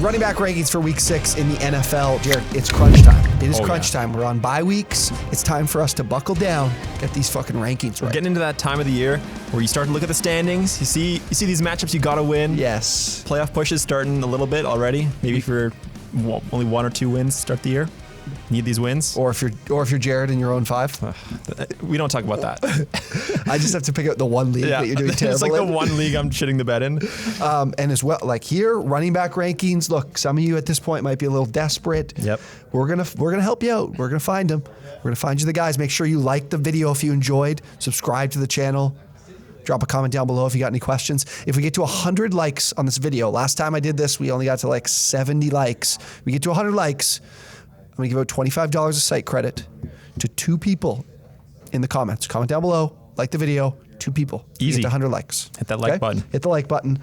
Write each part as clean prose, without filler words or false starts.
Running back rankings for week 6 in the NFL. Jared, it's crunch time. It is crunch time. We're on bye weeks. It's time for us to buckle down, get these fucking rankings right. We're getting into that time of the year where you start to look at the standings. You see these matchups you got to win. Yes. Playoff pushes starting a little bit already. Maybe for only 1 or 2 wins to start the year. Need these wins. Or if you're Jared and you're 0-5. We don't talk about that. I just have to pick out the one league that you're doing terrible It's like in. the one league I'm shitting the bed in. And as well, like here, running back rankings. Look, some of you at this point might be a little desperate. Yep. We're gonna help you out. We're gonna find them. We're gonna find you the guys. Make sure you like the video if you enjoyed. Subscribe to the channel. Drop a comment down below if you got any questions. If we get to 100 likes on this video, last time I did this, we only got to like 70 likes. We get to 100 likes, I'm gonna give out $25 of site credit to 2 people in the comments. Comment down below, like the video, 2 people. Easy. Get to 100 likes. Hit that like button. Hit the like button.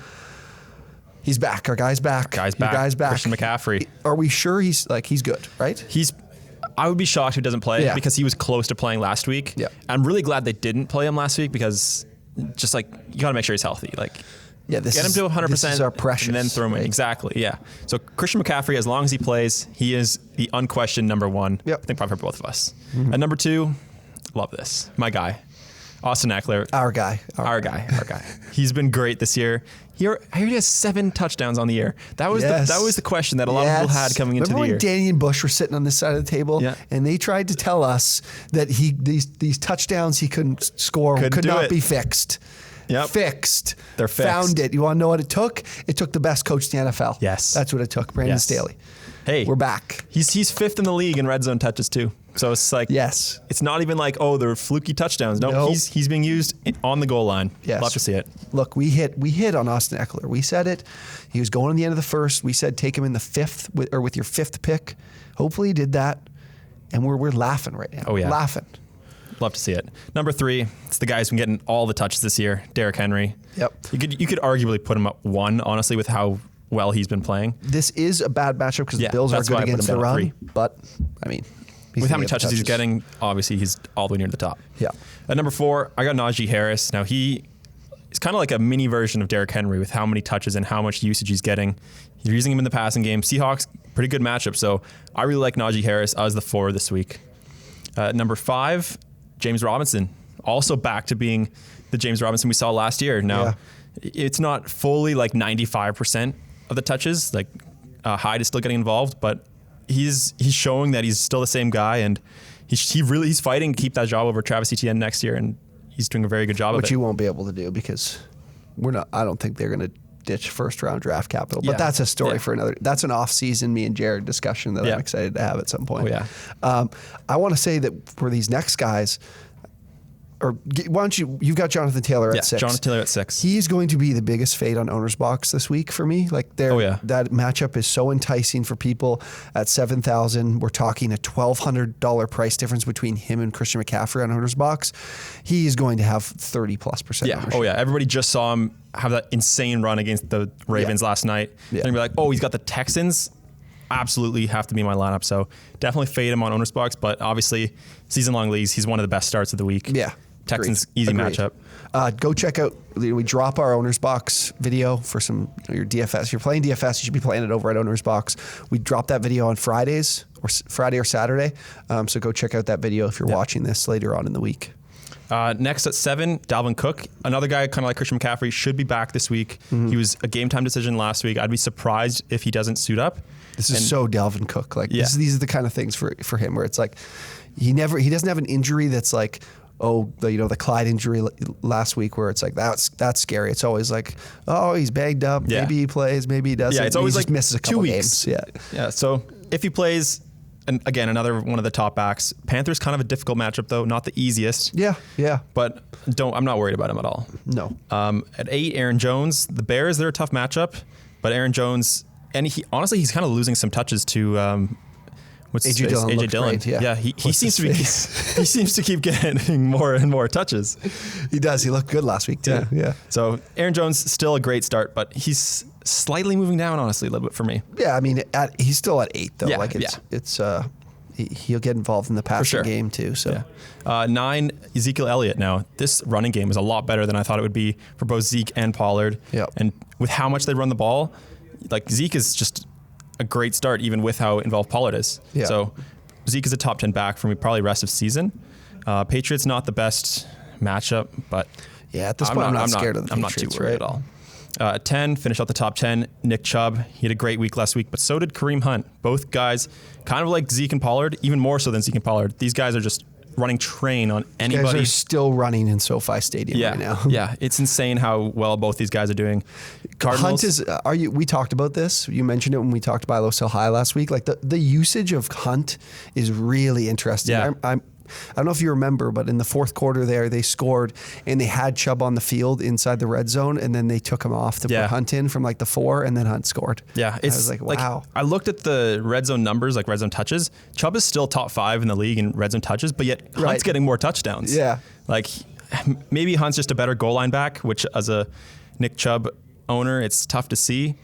He's back. Our guy's back. Your guy's back. Christian McCaffrey. Are we sure he's good, right? I would be shocked if he doesn't play because he was close to playing last week. Yeah. I'm really glad they didn't play him last week because just like you got to make sure he's healthy. Like, get him to 100%. This is our precious. And then throw him in. Exactly. Yeah. So Christian McCaffrey, as long as he plays, he is the unquestioned number 1. Yep. I think probably for both of us. And number 2, love this. My guy, Austin Eckler. Our guy. He's been great this year. He has 7 touchdowns on the year. That was the question that a lot of people had coming into the year. Remember when Danny and Bush were sitting on this side of the table, and they tried to tell us that these touchdowns he couldn't score could not be fixed. Yep. Fixed. They're fixed. Found it. You want to know what it took? It took the best coach in the NFL. Yes. That's what it took. Brandon Staley. Hey. We're back. He's 5th in the league in red zone touches too. So it's like, it's not even like, oh, they're fluky touchdowns. No, he's being used on the goal line. Yes. Love to see it. Look, we hit on Austin Eckler. We said it. He was going in the end of the first. We said take him in the 5th with your 5th pick. Hopefully he did that. And we're laughing right now. Oh yeah. Laughing. Love to see it. Number 3, it's the guy who's been getting all the touches this year, Derrick Henry. Yep. You could arguably put him at 1, honestly, with how well he's been playing. This is a bad matchup because the Bills are good against the run. But, I mean, with how many touches he's getting, obviously he's all the way near the top. Yeah. At number 4, I got Najee Harris. Now he's kind of like a mini version of Derrick Henry with how many touches and how much usage he's getting. You're using him in the passing game. Seahawks, pretty good matchup. So I really like Najee Harris as the 4 this week. Number 5, James Robinson, also back to being the James Robinson we saw last year. Now, it's not fully like 95% of the touches. Like Hyde is still getting involved, but he's showing that he's still the same guy, and he's fighting to keep that job over Travis Etienne next year, and he's doing a very good job of it. Which you won't be able to do because I don't think they're going to ditch 1st-round draft capital. But that's a story for another. That's an off-season me and Jared discussion that I'm excited to have at some point. Oh yeah. I want to say that for these next guys, or why don't you've got Jonathan Taylor at 6. Jonathan Taylor at 6. He's going to be the biggest fade on OwnersBox this week for me. Like that matchup is so enticing for people at 7,000. We're talking a $1,200 price difference between him and Christian McCaffrey on OwnersBox. He is going to have 30+%. Yeah. Oh yeah. Everybody just saw him have that insane run against the Ravens last night. Yeah. And you're like, oh, he's got the Texans. Absolutely have to be my lineup. So definitely fade him on OwnersBox, but obviously season-long leagues, he's one of the best starts of the week. Yeah. Texans, easy matchup. Go check out, we drop our OwnersBox video for some your DFS. If you're playing DFS, you should be playing it over at OwnersBox. We drop that video on Friday or Saturday. So go check out that video if you're watching this later on in the week. Next at 7, Dalvin Cook. Another guy kind of like Christian McCaffrey, should be back this week. He was a game time decision last week. I'd be surprised if he doesn't suit up. This is so Dalvin Cook. Like these are the kind of things for him where it's like he doesn't have an injury that's like, the Clyde injury last week where it's like that's scary. It's always like, oh, he's banged up. Yeah. Maybe he plays, maybe he doesn't. Yeah, it's always like misses a couple 2 weeks. Games. Yeah. So if he plays, and again, another one of the top backs. Panthers kind of a difficult matchup though, not the easiest. Yeah. But I'm not worried about him at all. No. At 8, Aaron Jones. The Bears, they're a tough matchup, but Aaron Jones, and he's kind of losing some touches to AJ Dillon. Yeah. He seems to keep getting more and more touches. He does. He looked good last week too. Yeah. So Aaron Jones still a great start, but he's slightly moving down, honestly, a little bit for me. Yeah, I mean, he's still at 8 though. He'll get involved in the passing game too. So 9, Ezekiel Elliott. Now this running game is a lot better than I thought it would be for both Zeke and Pollard. Yep. And with how much they run the ball, like Zeke is just a great start, even with how involved Pollard is. Yeah. So Zeke is a top 10 back for me, probably rest of season. Patriots not the best matchup, but yeah, at this point, I'm not scared of the Patriots. I'm not too worried at all. 10, finished out the top 10. Nick Chubb, he had a great week last week, but so did Kareem Hunt. Both guys, kind of like Zeke and Pollard, even more so than Zeke and Pollard. These guys are just running train on anybody. These guys are still running in SoFi Stadium right now. Yeah, it's insane how well both these guys are doing. Cardinals, Hunt is. We talked about this. You mentioned it when we talked buy low, sell high last week. Like the usage of Hunt is really interesting. Yeah. I don't know if you remember, but in the fourth quarter there, they scored and they had Chubb on the field inside the red zone, and then they took him off to put Hunt in from like the 4, and then Hunt scored. Yeah, I was like, wow. I looked at the red zone numbers, like red zone touches. Chubb is still top 5 in the league in red zone touches, but yet Hunt's getting more touchdowns. Yeah. Like maybe Hunt's just a better goal line back, which as a Nick Chubb owner, it's tough to see.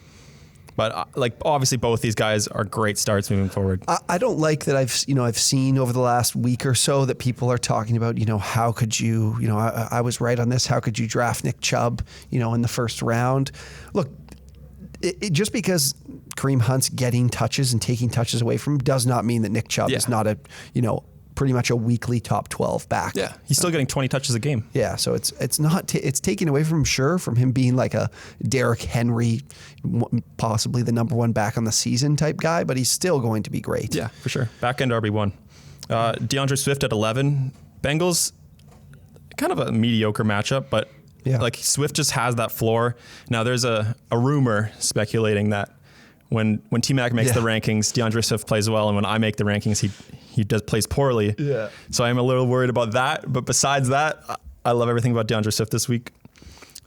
But like obviously both these guys are great starts moving forward. I don't like that I've seen over the last week or so that people are talking about, how could you, I was right on this. How could you draft Nick Chubb, in the first round? Look, just because Kareem Hunt's getting touches and taking touches away from him does not mean that Nick Chubb is not a, pretty much a weekly top 12 back. Yeah, he's still getting 20 touches a game. Yeah, so it's not it's taken away from him, sure, from him being like a Derrick Henry, possibly the number 1 back on the season type guy, but he's still going to be great. Yeah, for sure. Back end RB1. DeAndre Swift at 11. Bengals, kind of a mediocre matchup, but like Swift just has that floor. Now there's a rumor speculating that when Tmack makes the rankings, DeAndre Swift plays well, and when I make the rankings, he plays poorly. Yeah. So I'm a little worried about that. But besides that, I love everything about DeAndre Swift this week.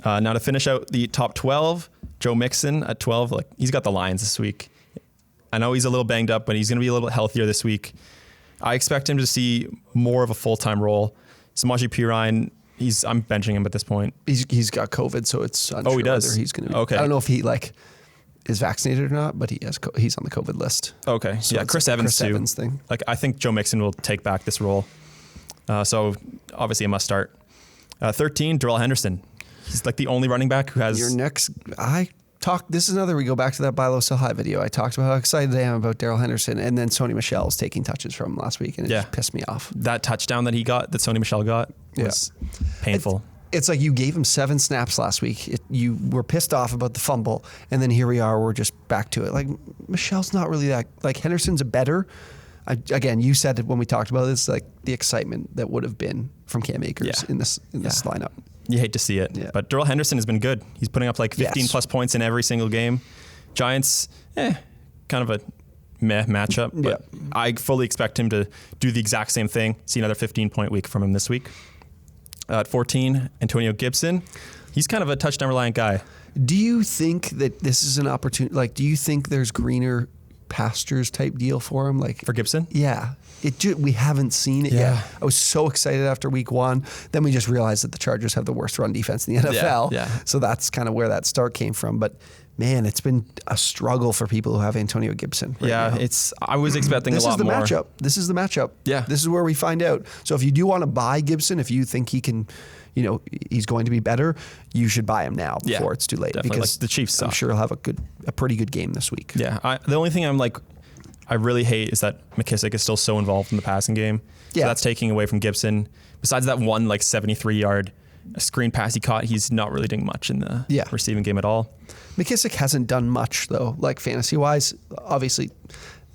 Now to finish out the top 12, Joe Mixon at 12. Like he's got the Lions this week. I know he's a little banged up, but he's going to be a little healthier this week. I expect him to see more of a full-time role. Samaje Perine, I'm benching him at this point. He's got COVID, so it's unsure he does. whether he's going to. Okay. I don't know if he is vaccinated or not, but he's on the COVID list. Okay. So yeah, Chris Evans too. Evans thing. Like I think Joe Mixon will take back this role. So obviously a must start. 13, Darrell Henderson. He's like the only running back who has. Your next, this is another, we go back to that buy low, sell high video. I talked about how excited I am about Darrell Henderson, and then Sony Michel's taking touches from him last week, and it just pissed me off. That touchdown that Sony Michel got was painful. It's like you gave him 7 snaps last week. You were pissed off about the fumble, and then here we are. We're just back to it. Like Michel's not really that. Like Henderson's a better. Again, you said it when we talked about this. Like the excitement that would have been from Cam Akers in this lineup. You hate to see it, but Darrell Henderson has been good. He's putting up like 15 plus points in every single game. Giants, kind of a meh matchup, but I fully expect him to do the exact same thing. See another 15-point week from him this week. At 14, Antonio Gibson. He's kind of a touchdown reliant guy. Do you think that this is an opportunity? Like, do you think there's greener pastures type deal for him? Like for Gibson? Yeah. We haven't seen it yet. I was so excited after week 1. Then we just realized that the Chargers have the worst run defense in the NFL. Yeah. So that's kind of where that start came from. But man, it's been a struggle for people who have Antonio Gibson. Right now. I was expecting a lot more. This is the matchup. Yeah. This is where we find out. So if you do want to buy Gibson, if you think he can, he's going to be better, you should buy him now before it's too late. Definitely. Because like the Chiefs suck. I'm sure he'll have a pretty good game this week. Yeah. The only thing I really hate is that McKissic is still so involved in the passing game. So that's taking away from Gibson. Besides that one 73-yard screen pass he caught, he's not really doing much in the receiving game at all. McKissic hasn't done much though, like fantasy-wise. Obviously,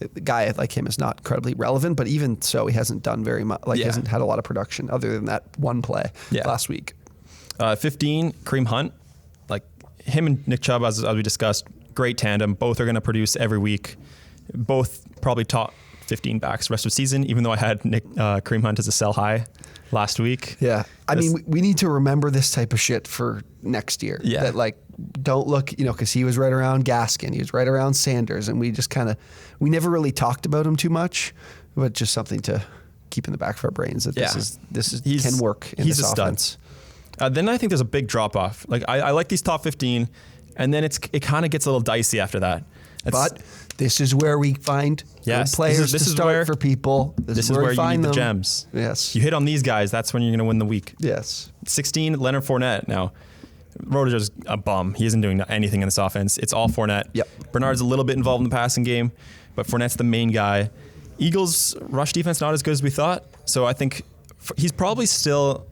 a guy like him is not incredibly relevant, but even so, he hasn't done very much. He hasn't had a lot of production other than that one play last week. 15, Kareem Hunt. Like him and Nick Chubb, as we discussed, great tandem. Both are going to produce every week. Both probably top 15 backs the rest of the season, even though I had Kareem Hunt as a sell high last week. Yeah. I mean, we need to remember this type of shit for next year. Yeah. That don't look, because he was right around Gaskin. He was right around Sanders. And we just we never really talked about him too much, but just something to keep in the back of our brains that this can work in this offense. Then I think there's a big drop off. I like these top 15, and then it kind of gets a little dicey after that. But this is where we find good players to start for people. This is where you need the gems. Yes. You hit on these guys, that's when you're going to win the week. Yes. 16, Leonard Fournette. Now, Roder's a bum. He isn't doing anything in this offense. It's all Fournette. Yep. Bernard's a little bit involved in the passing game, but Fournette's the main guy. Eagles' rush defense not as good as we thought, so I think he's probably still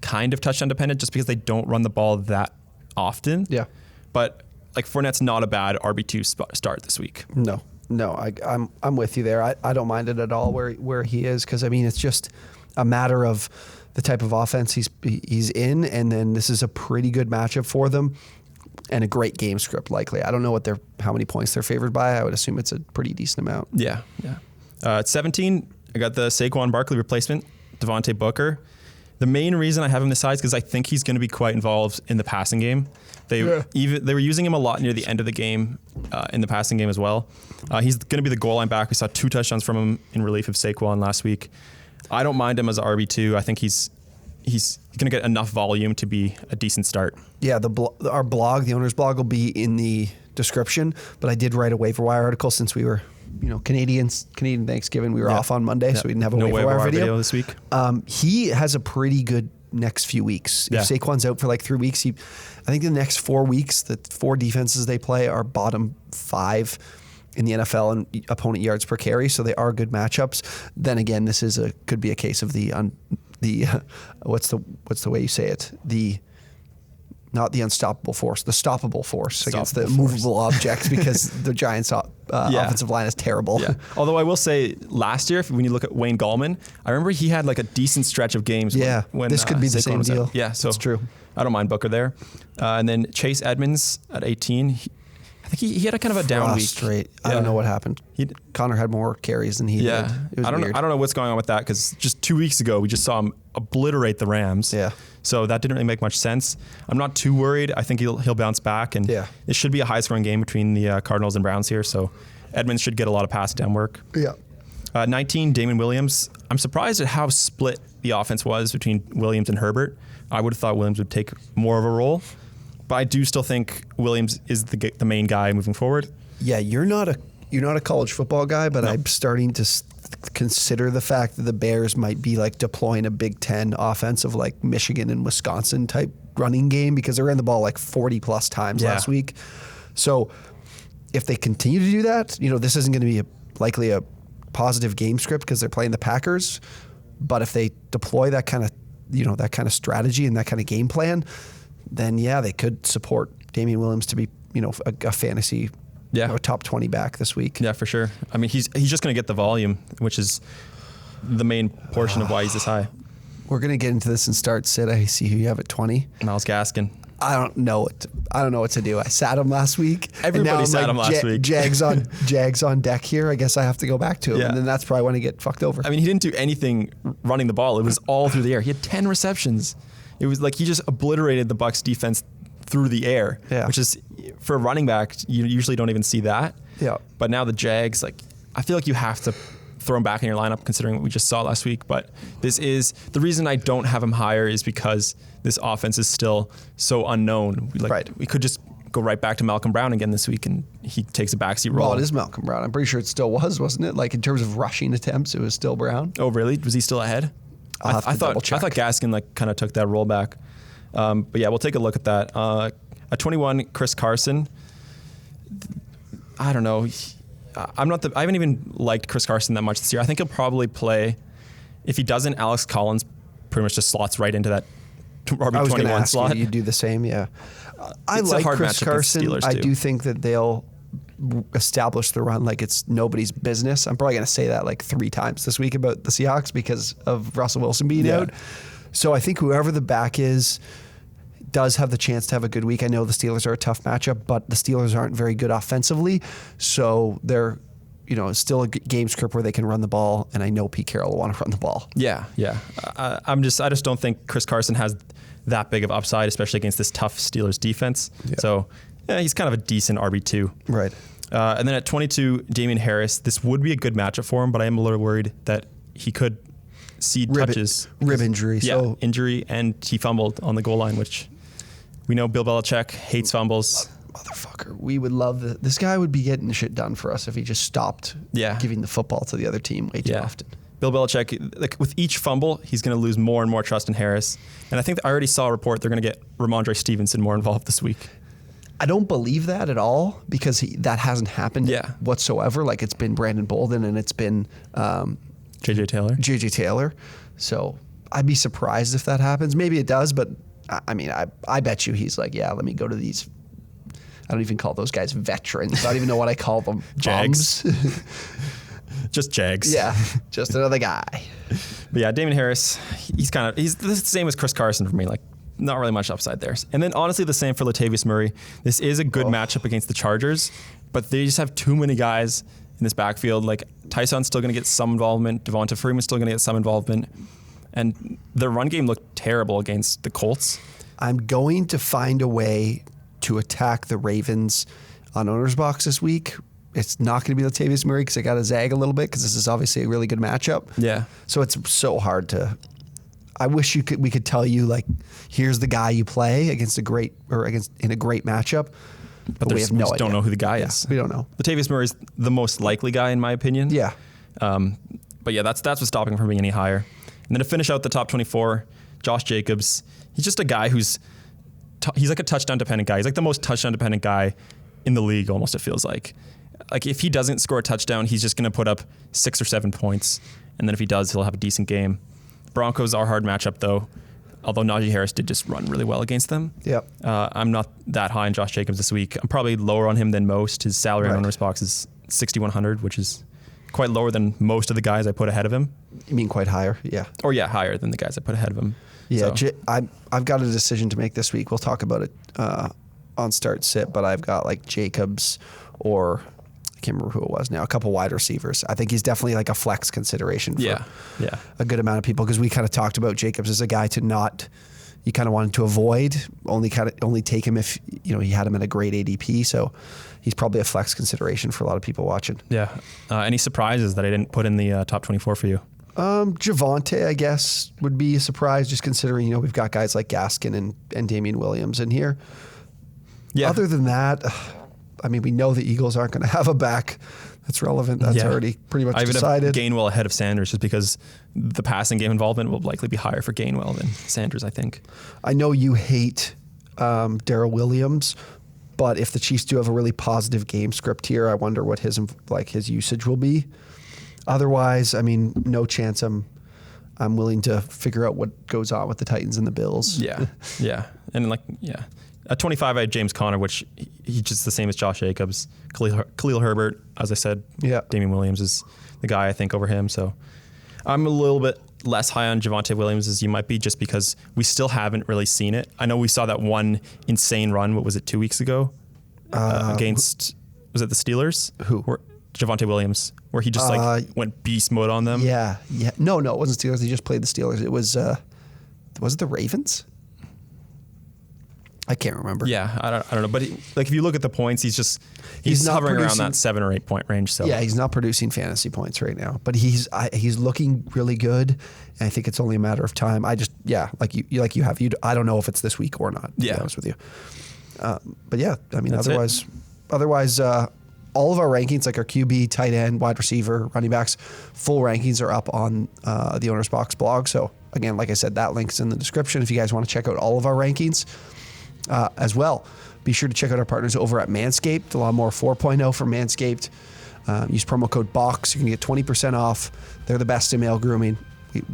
kind of touchdown dependent just because they don't run the ball that often. Yeah. But like Fournette's not a bad RB2 start this week. No, I'm with you there. I don't mind it at all where he is, because I mean it's just a matter of the type of offense he's in, and then this is a pretty good matchup for them and a great game script likely. I don't know how many points they're favored by. I would assume it's a pretty decent amount. Yeah. At 17, I got the Saquon Barkley replacement, Devontae Booker. The main reason I have him this high is because I think he's going to be quite involved in the passing game. They were using him a lot near the end of the game, in the passing game as well. He's going to be the goal line back. We saw 2 touchdowns from him in relief of Saquon last week. I don't mind him as RB2. I think he's going to get enough volume to be a decent start. Yeah, our blog, the owner's blog, will be in the description. But I did write a waiver wire article since we were, Canadian Thanksgiving. We were off on Monday, so we didn't have a waiver wire video this week. He has a pretty good next few weeks. If Saquon's out for like 3 weeks, I think the next 4 weeks, the 4 defenses they play are bottom 5 in the NFL and opponent yards per carry, so they are good matchups. Then again, this could be a case of the what's the way you say it? Not the unstoppable force, the stoppable force against the movable objects, because the Giants' offensive line is terrible. Yeah. Although I will say, last year, when you look at Wayne Gallman, I remember he had like a decent stretch of games. Yeah, when this could be the Saquon same deal. Yeah, so it's true. I don't mind Booker there. And then Chase Edmonds at 18. I think he had a kind of a down week. Yeah. I don't know what happened. Connor had more carries than he did. It was weird. I don't know what's going on with that, because just 2 weeks ago we just saw him obliterate the Rams. Yeah. So that didn't really make much sense. I'm not too worried. I think he'll bounce back, and it should be a high-scoring game between the Cardinals and Browns here. So Edmonds should get a lot of pass down work. Yeah. 19, Damon Williams. I'm surprised at how split the offense was between Williams and Herbert. I would have thought Williams would take more of a role, but I do still think Williams is the main guy moving forward. Yeah, you're not a college football guy, but I'm starting to consider the fact that the Bears might be like deploying a Big Ten offensive like Michigan and Wisconsin type running game, because they ran the ball like 40 plus times last week. So if they continue to do that, this isn't going to be likely a positive game script because they're playing the Packers. But if they deploy that kind of strategy and that kind of game plan, then they could support Damian Williams to be a fantasy a top 20 back this week. Yeah, for sure. I mean, he's just going to get the volume, which is the main portion of why he's this high. We're going to get into this and start. Sid, I see who you have at 20. Myles Gaskin. I don't know what to do. I sat him last week. Everybody sat him last week. Jags on deck here. I guess I have to go back to him, and then that's probably when I get fucked over. I mean, he didn't do anything running the ball. It was all through the air. He had 10 receptions. It was like he just obliterated the Bucs defense through the air, which is, for a running back, you usually don't even see that. Yeah. But now the Jags, I feel like you have to throw him back in your lineup considering what we just saw last week. But this is the reason I don't have him higher, is because this offense is still so unknown. We could just go right back to Malcolm Brown again this week, and he takes a backseat role. Well, it is Malcolm Brown. I'm pretty sure it still wasn't it? Like in terms of rushing attempts, it was still Brown. Oh, really? Was he still ahead? I thought Gaskin kind of took that role back. But yeah, we'll take a look at that. At 21, Chris Carson. I don't know. I haven't even liked Chris Carson that much this year. I think he'll probably play. If he doesn't, Alex Collins pretty much just slots right into that RB21 slot. You do the same, yeah. I like Chris Carson. I do think that they'll establish the run like it's nobody's business. I'm probably going to say that like 3 times this week about the Seahawks because of Russell Wilson being out. So I think whoever the back is does have the chance to have a good week. I know the Steelers are a tough matchup, but the Steelers aren't very good offensively. So they're, still a game script where they can run the ball, and I know Pete Carroll will want to run the ball. Yeah. I just don't think Chris Carson has that big of upside, especially against this tough Steelers defense. Yeah. So he's kind of a decent RB2. Right. And then at 22, Damian Harris. This would be a good matchup for him, but I am a little worried that he could cede touches. Rib injury. Yeah, injury, and he fumbled on the goal line, which we know Bill Belichick hates fumbles. Motherfucker. We would love this guy would be getting shit done for us if he just stopped giving the football to the other team way too often. Bill Belichick, like with each fumble, he's going to lose more and more trust in Harris. And I think I already saw a report they're going to get Ramondre Stevenson more involved this week. I don't believe that at all because that hasn't happened whatsoever. Like it's been Brandon Bolden and it's been JJ Taylor. So I'd be surprised if that happens. Maybe it does, but I mean, I bet you he's like, yeah, let me go to these. I don't even call those guys veterans. I don't even know what I call them. Jags. Just Jags. Yeah, just another guy. But yeah, Damien Harris, he's the same as Chris Carson for me. Like, not really much upside there. And then honestly, the same for Latavius Murray. This is a good matchup against the Chargers, but they just have too many guys in this backfield. Like Tyson's still going to get some involvement. Devonta Freeman's still going to get some involvement. And the run game looked terrible against the Colts. I'm going to find a way to attack the Ravens on OwnersBox this week. It's not going to be Latavius Murray because I got to zag a little bit because this is obviously a really good matchup. Yeah. So it's so hard to. I wish we could tell you like, here's the guy you play in a great matchup. But we have no idea. Don't know who the guy is. We don't know. Latavius Murray's the most likely guy in my opinion. Yeah. But yeah, that's what's stopping him from being any higher. And then to finish out the top 24, Josh Jacobs. He's just a guy he's like a touchdown dependent guy. He's like the most touchdown dependent guy in the league almost, it feels like. Like if he doesn't score a touchdown, he's just going to put up 6 or 7 points. And then if he does, he'll have a decent game. Broncos are a hard matchup though, although Najee Harris did just run really well against them. Yep. I'm not that high on Josh Jacobs this week. I'm probably lower on him than most. His salary on OwnersBox is $6,100, which is quite lower than most of the guys I put ahead of him. You mean quite higher? Yeah. Or yeah, higher than the guys I put ahead of him. Yeah, so. I've got a decision to make this week. We'll talk about it on start sit, but I've got like Jacobs or I can't remember who it was now, a couple wide receivers. I think he's definitely like a flex consideration for a good amount of people because we kind of talked about Jacobs as a guy to not, you kind of wanted to avoid, only take him if he had him at a great ADP. So he's probably a flex consideration for a lot of people watching. Yeah. Any surprises that I didn't put in the top 24 for you? Javonte, I guess, would be a surprise just considering, we've got guys like Gaskin and Damian Williams in here. Yeah. Other than that, I mean, we know the Eagles aren't going to have a back that's relevant. That's already pretty much decided. I would have Gainwell ahead of Sanders just because the passing game involvement will likely be higher for Gainwell than Sanders, I think. I know you hate Darrell Williams, but if the Chiefs do have a really positive game script here, I wonder what his usage will be. Otherwise, I mean, no chance I'm willing to figure out what goes on with the Titans and the Bills. Yeah, yeah. And at 25, I had James Conner, which he's just the same as Josh Jacobs. Khalil Herbert, as I said, Damian Williams is the guy I think over him. So I'm a little bit less high on Javonte Williams as you might be just because we still haven't really seen it. I know we saw that one insane run, what was it, 2 weeks ago? Against, was it the Steelers? Who? Javonte Williams, where he just went beast mode on them. Yeah. No, it wasn't Steelers. He just played the Steelers. It was it the Ravens? I can't remember. Yeah, I don't know. But if you look at the points, he's hovering around that 7 or 8 point range. So yeah, he's not producing fantasy points right now, but he's looking really good, and I think it's only a matter of time. I don't know if it's this week or not. To be honest with you. But yeah, I mean, otherwise. All of our rankings, like our QB, tight end, wide receiver, running backs, full rankings are up on the OwnersBox blog. So again, like I said, that link's in the description if you guys want to check out all of our rankings as well. Be sure to check out our partners over at Manscaped, the Lawnmower 4.0 from Manscaped. Use promo code BOX. You can get 20% off. They're the best in male grooming.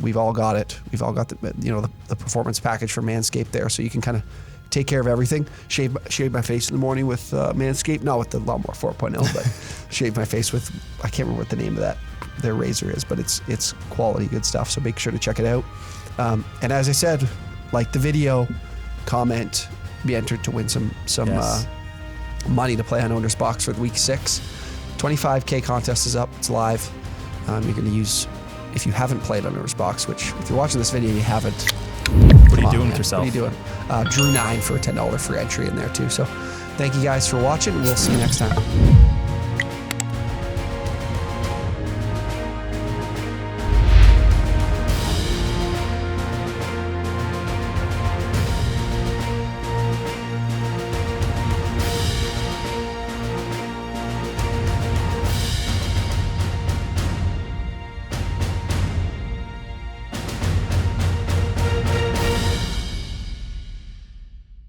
We've all got it. We've all got the performance package from Manscaped there, so you can kind of take care of everything. Shave my face in the morning with Manscaped. Not with the Lawnmower 4.0, but shave my face with, I can't remember what the name of their razor is, but it's quality, good stuff. So make sure to check it out. And as I said, like the video, comment, be entered to win some money to play on OwnersBox for week 6. 25K contest is up. It's live. You're going to use, if you haven't played on OwnersBox, which if you're watching this video and you haven't, what are you doing with yourself? What are you doing? Drew 9 for a $10 free entry in there too. So thank you guys for watching. We'll see you next time.